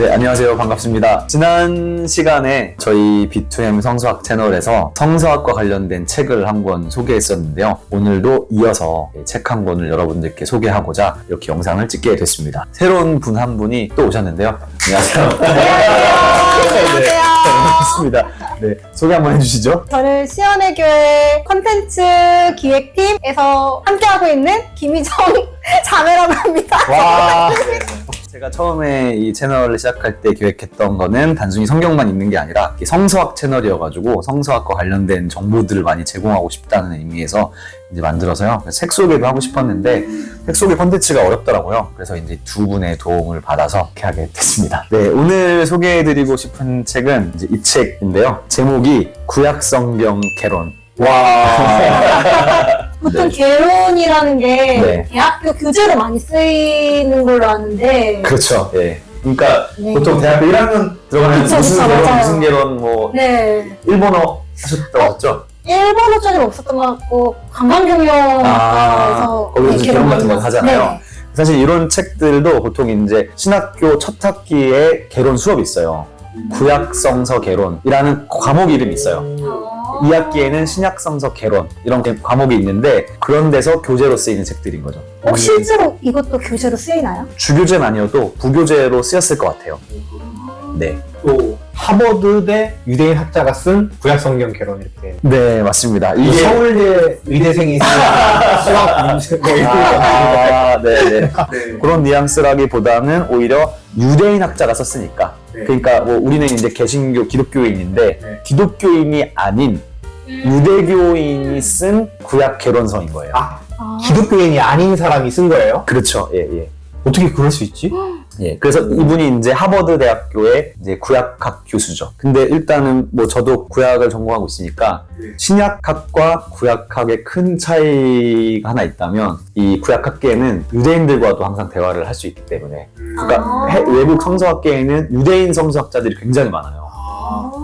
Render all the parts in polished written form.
네, 안녕하세요. 반갑습니다. 지난 시간에 저희 B2M 성서학 채널에서 성서학과 관련된 책을 한 권 소개했었는데요. 오늘도 이어서 책 한 권을 여러분들께 소개하고자 이렇게 영상을 찍게 됐습니다. 새로운 분 한 분이 또 오셨는데요. 안녕하세요. 안녕하세요. 네, 반갑습니다. 네, 소개 한번 해주시죠. 저는 시연의 교회 콘텐츠 기획팀에서 함께하고 있는 김희정 자매라고 합니다. 와. 제가 처음에 이 채널을 시작할 때 기획했던 거는 단순히 성경만 있는 게 아니라 성서학 채널이어가지고 성서학과 관련된 정보들을 많이 제공하고 싶다는 의미에서 이제 만들어서요. 책 소개도 하고 싶었는데 책 소개 콘텐츠가 어렵더라고요. 그래서 이제 두 분의 도움을 받아서 이렇게 하게 됐습니다. 네, 오늘 소개해드리고 싶은 책은 이제 이 책인데요. 제목이 구약성경 개론. 와. 보통 네. 개론이라는 게 네. 대학교 교재로 많이 쓰이는 걸로 아는데 그렇죠. 예. 그러니까 네. 보통 대학교 1학년 들어가면 그쵸, 무슨 그쵸, 개론, 맞아요. 무슨 개론, 뭐 네. 일본어 하셨다고 하셨죠? 일본어짜리는 없었던 것 같고 관광경영학과에서 거기서 개론 같은 거 하잖아요. 네. 사실 이런 책들도 보통 이제 신학교 첫 학기에 개론 수업이 있어요. 구약성서 개론이라는 과목 이름이 있어요. 2학기에는 신약성서 개론 이런 과목이 있는데 그런 데서 교재로 쓰이는 책들인 거죠. 실제로 이것도 교재로 쓰이나요? 주교재는 아니어도 부교재로 쓰였을 것 같아요. 네. 또 하버드대 유대인 학자가 쓴 구약성경 개론 이렇게 네, 맞습니다. 이게 서울대 의대생이 쓴 수학 문제 뭐 이런 거 네. 그런 뉘앙스라기보다는 오히려 유대인 학자가 썼으니까. 네. 그러니까 뭐 우리는 이제 개신교 기독교인인데 네. 기독교인이 아닌 유대교인이 쓴 구약 개론서인 거예요. 기독교인이 아닌 사람이 쓴 거예요? 그렇죠. 예. 어떻게 그럴 수 있지? 예. 그래서 이분이 이제 하버드 대학교의 이제 구약학 교수죠. 근데 일단은 뭐 저도 구약을 전공하고 있으니까 신약학과 구약학의 큰 차이가 하나 있다면 이 구약학계에는 유대인들과도 항상 대화를 할 수 있기 때문에 그러니까 외국 성서학계에는 유대인 성서학자들이 굉장히 많아요.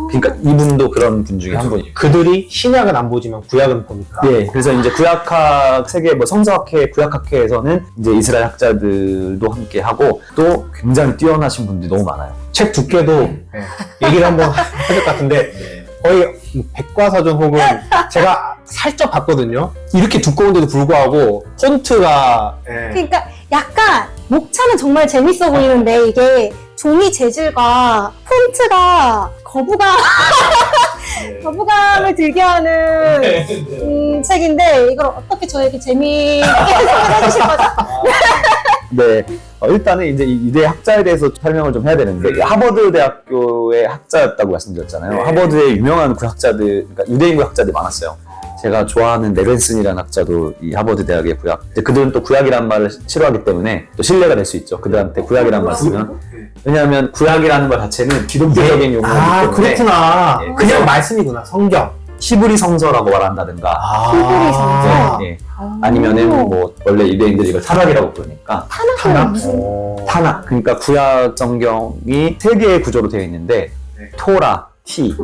그러니까 이분도 그런 분 중에 한 분이에요. 그들이 신약은 안 보지만 구약은 보니까 예, 그래서 이제 구약학 세계 뭐 성서학회, 구약학회에서는 이제 이스라엘 학자들도 함께 하고 또 굉장히 뛰어나신 분들이 너무 많아요. 책 두께도 얘기를 한번 해야 될 것 같은데 거의 백과사전 혹은 제가 살짝 봤거든요. 이렇게 두꺼운데도 불구하고 폰트가 그러니까 약간 목차는 정말 재밌어 보이는데 이게 종이 재질과 폰트가 거부감을 들게 하는 책인데 이걸 어떻게 저에게 재미있게 설명해 주실 거죠? 네, 일단은 이제 이 유대 학자에 대해서 설명을 좀 해야 되는데 하버드 대학교의 학자였다고 말씀드렸잖아요. 하버드에 유명한 구약자들, 그러니까 유대인 구약자들이 많았어요. 제가 좋아하는 레벤슨이라는 학자도 이 하버드 대학의 구약. 그들은 또 구약이라는 말을 싫어하기 때문에 또 신뢰가 될 수 있죠. 그들한테 구약이라는 말 쓰면. 왜냐하면 구약이라는 말 자체는 기독교적인 용어이기 때문에. 그렇구나. 예, 그냥 말씀이구나. 성경. 히브리 성서라고 말한다든가. 히브리 성서? 네. 아니면은 뭐 원래 유대인들이 이걸 타락이라고 부르니까. 타락은 무슨? 타낙. 그러니까 구약 성경이 세 개의 구조로 되어 있는데 토라, T.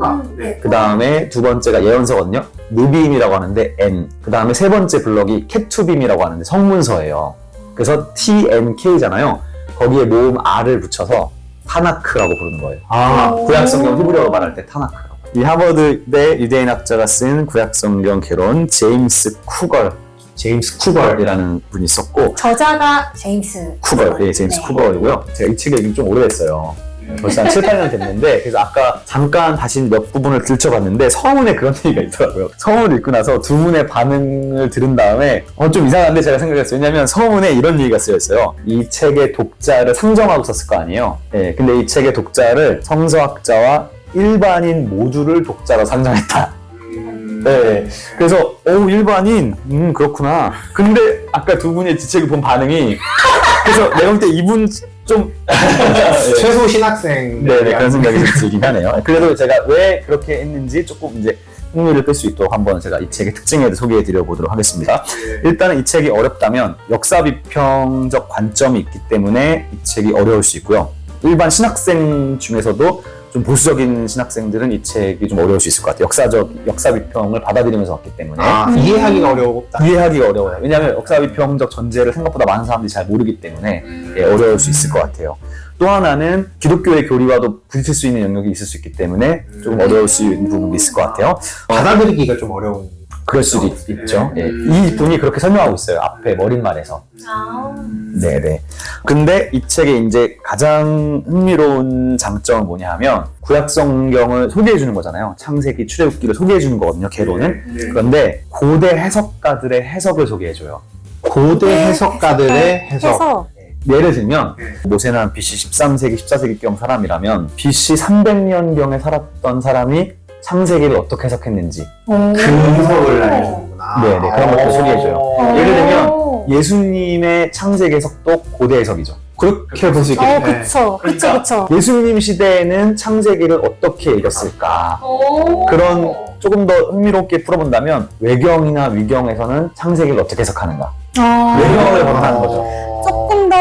그 다음에 두 번째가 예언서거든요. 느빔이라고 하는데 N. 그 다음에 세 번째 블럭이 케투빔이라고 하는데 성문서예요. 그래서 TNK잖아요. 거기에 모음 R을 붙여서 타나크라고 부르는 거예요. 구약성경 히브리어로 말할 때 타나크라고. 이 하버드대 유대인 학자가 쓴 구약성경 개론 제임스 쿠걸이라는 분이 썼고 저자가 제임스 쿠걸, 예, 제임스 네. 쿠걸이고요. 제가 이 책을 읽은 좀 오래됐어요. 벌써 한 7, 8년 됐는데 그래서 아까 잠깐 다시 몇 부분을 들춰봤는데 서문에 그런 얘기가 있더라고요. 서문을 읽고 나서 두 분의 반응을 들은 다음에 좀 이상한데 제가 생각했어요. 왜냐면 서문에 이런 얘기가 쓰여있어요. 이 책의 독자를 상정하고 썼을 거 아니에요. 예, 근데 이 책의 독자를 성서학자와 일반인 모두를 독자로 상정했다. 네. 그래서 일반인 그렇구나. 근데 아까 두 분의 지책을 본 반응이 그래서 내가 볼 때 이분 좀 최소 신학생. 네, 그런 생각이 좀 들긴 하네요. 그래도 제가 왜 그렇게 했는지 조금 이제 흥미를 끌 수 있도록 한번 제가 이 책의 특징에 대해 소개해 드려 보도록 하겠습니다. 일단은 이 책이 어렵다면 역사 비평적 관점이 있기 때문에 이 책이 어려울 수 있고요. 일반 신학생 중에서도 좀 보수적인 신학생들은 이 책이 좀 어려울 수 있을 것 같아요. 역사 비평을 받아들이면서 왔기 때문에. 이해하기가 어렵다. 이해하기가 어려워요. 왜냐하면 역사 비평적 전제를 생각보다 많은 사람들이 잘 모르기 때문에 어려울 수 있을 것 같아요. 또 하나는 기독교의 교리와도 부딪힐 수 있는 영역이 있을 수 있기 때문에 좀 어려울 수 있는 부분도 있을 것 같아요. 받아들이기가 좀 어려운. 그럴 수도 있죠. 예. 이 분이 그렇게 설명하고 있어요. 앞에 머릿말에서. 네네. 근데 이 책의 이제 가장 흥미로운 장점은 뭐냐 하면 구약 성경을 소개해 주는 거잖아요. 창세기, 출애굽기를 소개해 주는 거거든요. 개론은. 그런데 고대 해석가들의 해석을 소개해 줘요. 고대 해석가들의 해석. 예를 들면 모세는 BC 13세기, 14세기경 사람이라면 BC 300년경에 살았던 사람이 창세기를 어떻게 해석했는지 그 해석을 알려주는구나. 네네, 그런 것도 소개해줘요. 예를 들면 예수님의 창세기 해석도 고대 해석이죠. 그렇게 볼 수 있겠네. 그쵸. 예수님 시대에는 창세기를 어떻게 읽었을까? 그런 조금 더 흥미롭게 풀어본다면 외경이나 위경에서는 창세기를 어떻게 해석하는가? 외경을 번하는 거죠. 조금 더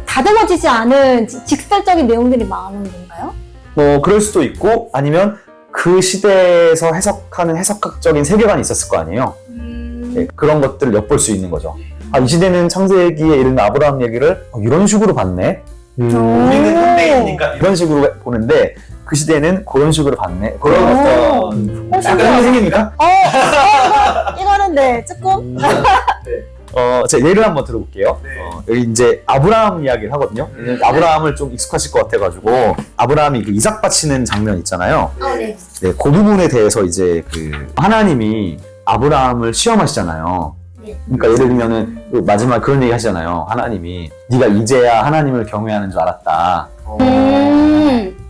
다듬어지지 않은 직설적인 내용들이 많은 건가요? 뭐 그럴 수도 있고 아니면 그 시대에서 해석하는 해석학적인 세계관이 있었을 거 아니에요. 네, 그런 것들을 엿볼 수 있는 거죠. 아, 이 시대는 창세기에 이르는 아브라함 얘기를 이런 식으로 봤네. 우리는 현대인이니까 이런 식으로 보는데 그 시대는 그런 식으로 봤네. 그런 어떤 약간 신기하다. 생깁니까? 이거는 네, 조금. 제가 예를 한번 들어볼게요. 네. 여기 이제 아브라함 이야기를 하거든요. 아브라함을 좀 익숙하실 것 같아가지고 아브라함이 그 이삭 바치는 장면 있잖아요. 네. 네, 그 부분에 대해서 이제 그 하나님이 아브라함을 시험하시잖아요. 네. 그러니까 예를 들면은 그 마지막 그런 얘기 하시잖아요. 하나님이 네가 이제야 하나님을 경외하는 줄 알았다.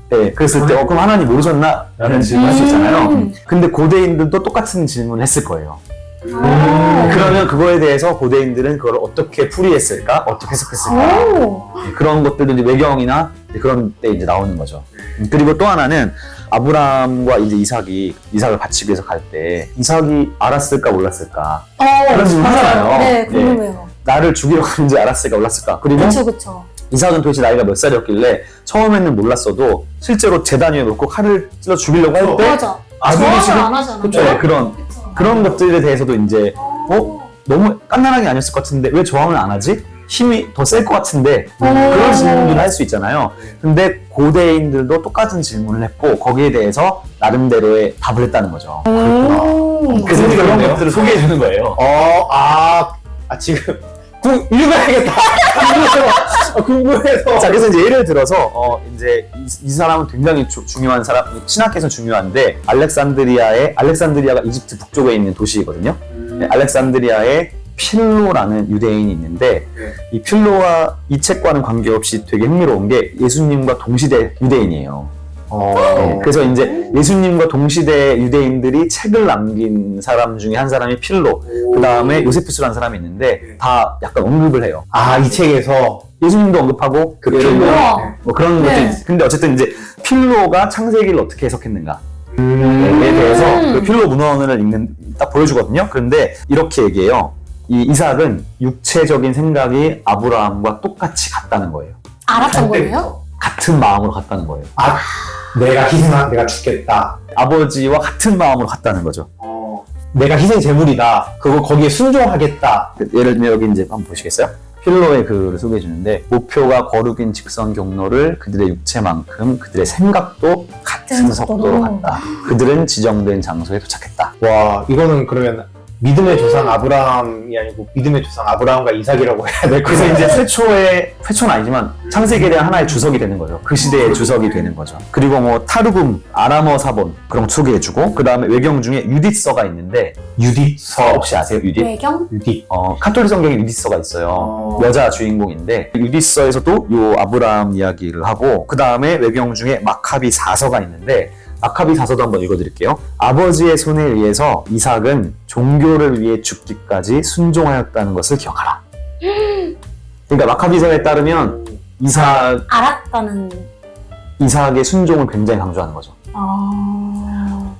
네, 그랬을 때 그럼 하나님 모르셨나? 라는 질문을 할 수 있잖아요. 근데 고대인들도 똑같은 질문을 했을 거예요. 그러면 그거에 대해서 고대인들은 그걸 어떻게 풀이했을까? 어떻게 해석했을까? 네, 그런 것들도 이제 외경이나 이제 그런 때 이제 나오는 거죠. 그리고 또 하나는 아브라함과 이제 이삭을 바치기 위해서 갈 때 이삭이 알았을까 몰랐을까? 그런 질문 하잖아요. 네, 궁금해요. 나를 죽이러 가는지 알았을까 몰랐을까? 그리고 그쵸. 이삭은 도대체 나이가 몇 살이었길래 처음에는 몰랐어도 실제로 재단 위에 놓고 칼을 찔러 죽이려고 할 때 맞아. 아들이 저항을 지금 안 하잖아. 네, 그런 것들에 대해서도 이제 너무 깐난한 게 아니었을 것 같은데 왜 저항을 안 하지? 힘이 더 셀 것 같은데 그런 질문들을 할 수 있잖아요. 근데 고대인들도 똑같은 질문을 했고 거기에 대해서 나름대로의 답을 했다는 거죠. 그래서 이제 그런 것들을 소개해 주는 거예요. 지금 읽어야겠다. 궁금해서. 자, 그래서 이제 예를 들어서 이제 이 사람은 굉장히 중요한 사람, 신학에서 중요한데 알렉산드리아가 이집트 북쪽에 있는 도시이거든요. 네, 알렉산드리아에 필로라는 유대인이 있는데 이 필로와 이 책과는 관계없이 되게 흥미로운 게 예수님과 동시대 유대인이에요. 네, 그래서 이제 예수님과 동시대 유대인들이 책을 남긴 사람 중에 한 사람이 필로, 그 다음에 요세푸스라는 사람이 있는데 다 약간 언급을 해요. 이 책에서 예수님도 언급하고 예를 들면 뭐 그런 것들. 근데 어쨌든 이제 필로가 창세기를 어떻게 해석했는가 에 대해서 그 필로 문헌을 딱 보여주거든요. 그런데 이렇게 얘기해요. 이 이삭은 육체적인 생각이 아브라함과 똑같이 같다는 거예요. 알았던 거예요? 같은 마음으로 같다는 거예요. 내가 죽겠다. 아버지와 같은 마음으로 같다는 거죠. 내가 희생 제물이다. 거기에 순종하겠다. 예를 들면 여기 이제 한번 보시겠어요? 필로의 글을 소개해 주는데 목표가 거룩인 직선 경로를 그들의 육체만큼 그들의 생각도 같은 속도로 갔다. 그들은 지정된 장소에 도착했다. 와, 이거는 그러면 믿음의 조상 아브라함이 아니고 믿음의 조상 아브라함과 이삭이라고 해야 될 그래서 거예요. 이제 최초는 아니지만 창세기에 대한 하나의 주석이 되는 거죠. 그 시대의 주석이 되는 거죠. 그리고 뭐 타르금, 아람어 사본 그런 거 소개해주고 그 다음에 외경 중에 유디서가 있는데 유디서 혹시 아세요? 외경? 카톨릭 성경에 유디서가 있어요. 여자 주인공인데 유디서에서도 요 아브라함 이야기를 하고 그 다음에 외경 중에 마카비 사서가 있는데 마카비 사서도 한번 읽어드릴게요. 아버지의 손에 의해서 이삭은 종교를 위해 죽기까지 순종하였다는 것을 기억하라. 그러니까 마카비서에 따르면 이삭의 순종을 굉장히 강조하는 거죠.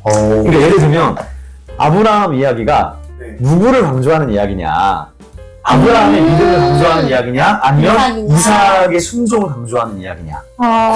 그러니까 예를 들면 아브라함 이야기가 누구를 강조하는 이야기냐? 아브라함의 믿음을 강조하는 이야기냐? 아니면 이삭의 순종을 강조하는 이야기냐?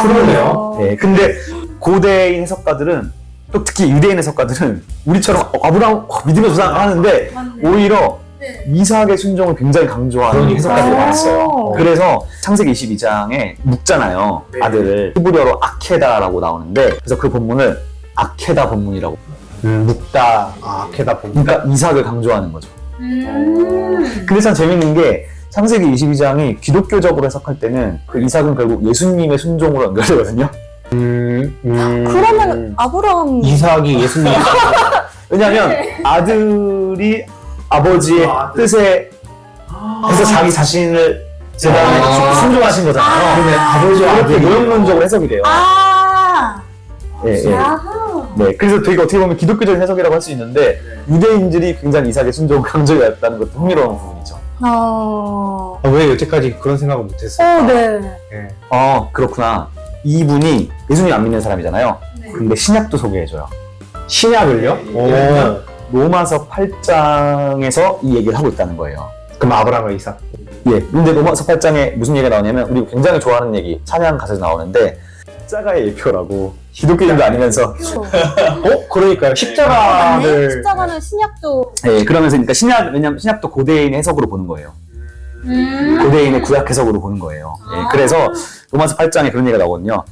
그러네요. 네, 근데 고대인 해석가들은 또 특히 유대인 해석가들은 우리처럼 아브라함 믿음의 조상 하는데 오히려 이삭의 순종을 굉장히 강조하는 해석가들이 많았어요. 그래서 창세기 22장에 묵잖아요. 네. 아들을 히브리어로 아케다라고 나오는데 그래서 그 본문을 아케다 본문이라고. 묵다, 아케다 본문. 그러니까 이삭을 강조하는 거죠. 근데 참 재밌는 게 창세기 22장이 기독교적으로 해석할 때는 그 이삭은 결국 예수님의 순종으로 연결되거든요. 그러면 아브라함 이삭이 예수님. 왜냐하면 아들이 아버지의 뜻에 그래서 자기 자신을 제단에 순종하신 거잖아요. 근데 아버지와 아들이 모형론적으로 해석이 돼요. 예, 예. 네, 그래서 되게 어떻게 보면 기독교적인 해석이라고 할 수 있는데 유대인들이 굉장히 이삭의 순종을 강조해왔다는 것도 흥미로운 부분이죠. 왜 여태까지 그런 생각을 못했어요? 네. 그렇구나. 이분이 예수님 안 믿는 사람이잖아요. 근데 신약도 소개해줘요. 신약을요? 왜냐면 로마서 8장에서 이 얘기를 하고 있다는 거예요. 그럼 아브라함과 이삭. 예, 근데 로마서 8장에 무슨 얘기가 나오냐면 우리 굉장히 좋아하는 얘기, 찬양 가사에서 나오는데 십자가의 예표라고 기독교인도 아니면서 그러니까요. 십자가를. 십자가는 신약도 예, 그러면서 그러니까 왜냐면 신약도 고대인의 해석으로 보는 거예요. 고대인의 구약 해석으로 보는 거예요. 예, 그래서 로마서 8장에 그런 얘기가 나오거든요.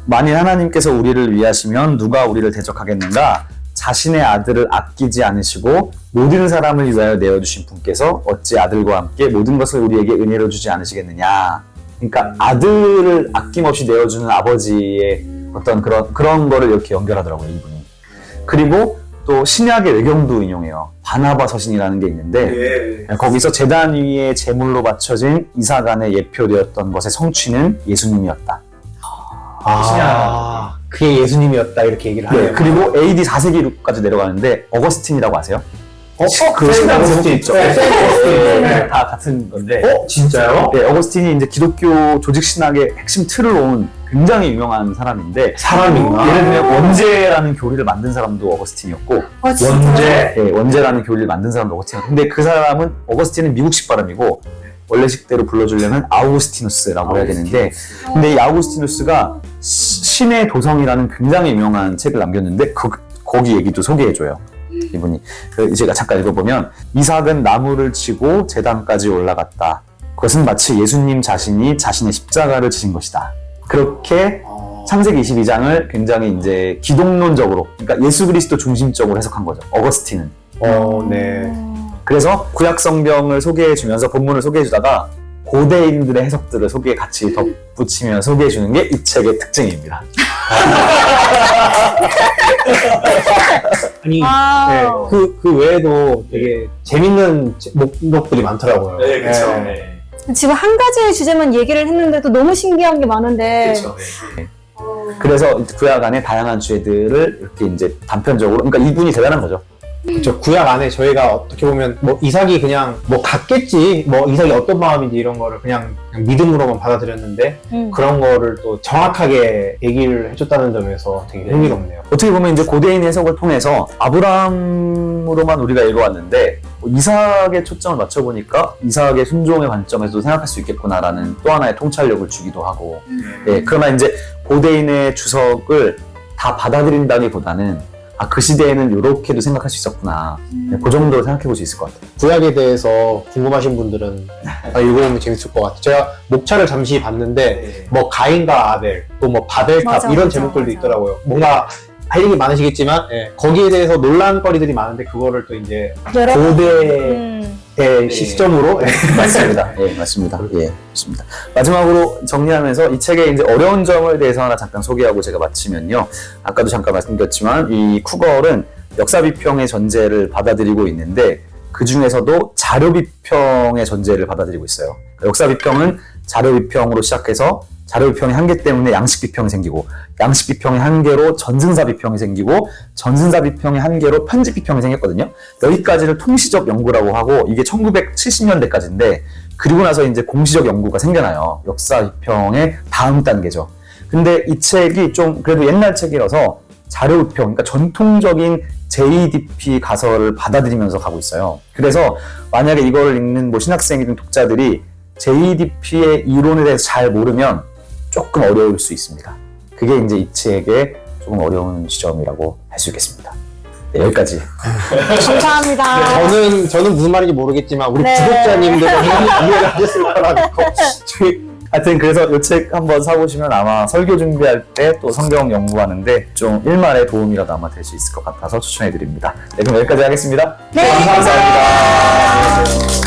만일 하나님께서 우리를 위하시면 누가 우리를 대적하겠는가? 자신의 아들을 아끼지 않으시고 모든 사람을 위하여 내어주신 분께서 어찌 아들과 함께 모든 것을 우리에게 은혜로 주지 않으시겠느냐. 그러니까 아들을 아낌없이 내어주는 아버지의 어떤 그런 거를 이렇게 연결하더라고요, 이분이. 그리고 또 신약의 외경도 인용해요. 바나바 서신이라는 게 있는데 거기서 제단 위에 제물로 바쳐진 이삭 안에 예표되었던 것의 성취는 예수님이었다. 그게 예수님이었다 이렇게 얘기를 하네요. 네, 그리고 AD 4세기까지 내려가는데 어거스틴이라고 아세요? 그 신약 어거스틴 제목도 있죠. 네, 네, 다 같은 건데. 진짜요? 네, 어거스틴이 이제 기독교 조직 신학의 핵심 틀을 놓은 굉장히 유명한 사람인데 사람인가? 예를 들면 원제라는 교리를 만든 사람도 어거스틴이었고 원제. 네, 원제라는 교리를 만든 사람도 어거스틴이었고 근데 그 사람은 어거스틴은 미국식 발음이고 원래식대로 불러주려면 아우구스티누스라고 해야 되는데 근데 이 아우구스티누스가 신의 도성이라는 굉장히 유명한 책을 남겼는데 거기 얘기도 소개해줘요. 이분이 제가 잠깐 읽어보면 이삭은 나무를 치고 제단까지 올라갔다. 그것은 마치 예수님 자신이 자신의 십자가를 지신 것이다. 그렇게 창세기 22장을 굉장히 이제 기독론적으로 그러니까 예수 그리스도 중심적으로 해석한 거죠. 어거스틴은. 네. 그래서 구약 성경을 소개해주면서 본문을 소개해주다가 고대인들의 해석들을 같이 덧붙이며 소개해주는 게 이 책의 특징입니다. 아니, 그 외에도 되게 재밌는 목록들이 많더라고요. 네, 그렇죠. 지금 한 가지의 주제만 얘기를 했는데도 너무 신기한 게 많은데 그렇죠. 그래서 구약 안에 다양한 주제들을 이렇게 이제 단편적으로 그러니까 이분이 대단한 거죠. 그렇죠. 구약 안에 저희가 어떻게 보면 뭐 이삭이 그냥 뭐 같겠지, 뭐 이삭이 어떤 마음인지 이런 거를 그냥 믿음으로만 받아들였는데 그런 거를 또 정확하게 얘기를 해줬다는 점에서 되게 흥미롭네요. 어떻게 보면 이제 고대인 해석을 통해서 아브라함으로만 우리가 읽어왔는데 이삭에 초점을 맞춰보니까 이삭의 순종의 관점에서도 생각할 수 있겠구나라는 또 하나의 통찰력을 주기도 하고 네, 그러나 이제 고대인의 주석을 다 받아들인다기보다는 그 시대에는 이렇게도 생각할 수 있었구나. 그 정도로 생각해 볼 수 있을 것 같아요. 구약에 대해서 궁금하신 분들은 읽어보면 재밌을 것 같아요. 제가 목차를 잠시 봤는데 뭐 가인과 아벨, 또 뭐 바벨탑 이런 제목들도 있더라고요. 뭔가 할 얘기 많으시겠지만 거기에 대해서 논란거리들이 많은데 그거를 또 이제 고대의 시점으로 맞습니다. 예, 맞습니다. 예, 맞습니다. 마지막으로 정리하면서 이 책의 이제 어려운 점에 대해서 하나 잠깐 소개하고 제가 마치면요. 아까도 잠깐 말씀드렸지만 이 쿠걸은 역사 비평의 전제를 받아들이고 있는데 그 중에서도 자료 비평의 전제를 받아들이고 있어요. 역사 비평은 자료 비평으로 시작해서 자료 비평의 한계 때문에 양식 비평이 생기고 양식 비평의 한계로 전승사 비평이 생기고 전승사 비평의 한계로 편집 비평이 생겼거든요. 여기까지를 통시적 연구라고 하고 이게 1970년대까지인데 그리고 나서 이제 공시적 연구가 생겨나요. 역사 비평의 다음 단계죠. 근데 이 책이 좀 그래도 옛날 책이라서 자료 비평, 그러니까 전통적인 JDP 가설을 받아들이면서 가고 있어요. 그래서 만약에 이걸 읽는 뭐 신학생이든 독자들이 JDP의 이론에 대해서 잘 모르면 조금 어려울 수 있습니다. 그게 이제 이 책의 조금 어려운 지점이라고 할 수 있겠습니다. 네, 여기까지. 감사합니다. 저는 무슨 말인지 모르겠지만 우리 네. 구독자님들은 이해를 하셨을 거라고. 하여튼 그래서 이 책 한번 사보시면 아마 설교 준비할 때 또 성경 연구하는데 좀 일말의 도움이라도 아마 될 수 있을 것 같아서 추천해드립니다. 네, 그럼 여기까지 하겠습니다. 네, 감사합니다. 감사합니다.